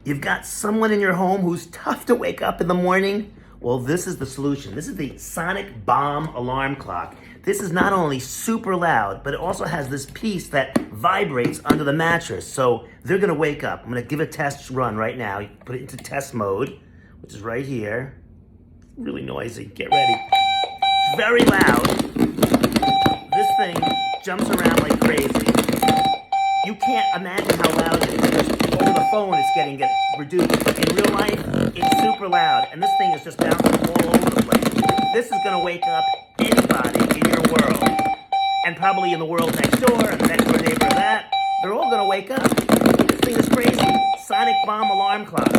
You've got someone in your home who's tough to wake up in the morning? Well, this is the solution. This is the Sonic Bomb alarm clock. This is not only super loud, but it also has this piece that vibrates under the mattress. So they're gonna wake up. I'm gonna give a test run right now. You put it into test mode, which is right here. It's really noisy. Get ready. It's very loud. This thing jumps around like crazy. You can't imagine how loud it is. Over the phone, it's getting reduced. But in real life, it's super loud. And this thing is just bouncing all over the place. This is going to wake up anybody in your world. And probably in the world next door, and the next door neighbor of that. They're all going to wake up. This thing is crazy. Sonic Bomb alarm clock.